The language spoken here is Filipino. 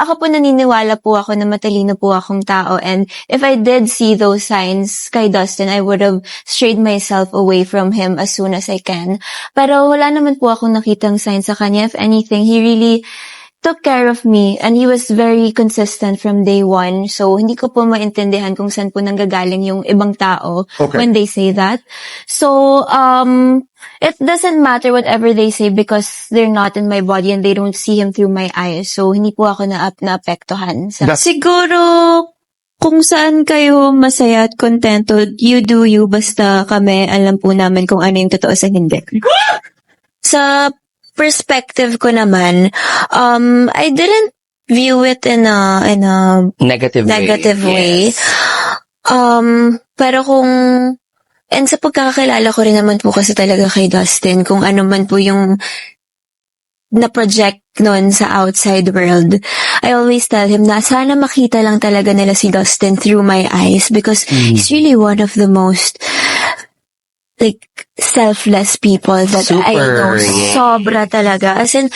ako po naniniwala po ako na matalino po akong tao, and if I did see those signs kay Dustin, I would have strayed myself away from him as soon as I can. Pero wala naman po akong nakitang signs sa kanya. If anything, he really took care of me, and he was very consistent from day one. So, hindi ko po maintindihan kung saan po nanggagaling yung ibang tao when they say that. So, it doesn't matter whatever they say because they're not in my body and they don't see him through my eyes. So, hindi po ako naapektuhan. Siguro, kung saan kayo masaya at kontento, you do you, basta kami, alam po namin kung ano yung totoo sa hindi. Sa perspective ko naman, I didn't view it in a Negative way. way. Pero and sa pagkakakilala ko rin naman po kasi talaga kay Dustin, kung ano man po yung na-project nun sa outside world, I always tell him na sana makita lang talaga nila si Dustin through my eyes because he's really one of the most selfless people that I know. Sobra talaga. As in,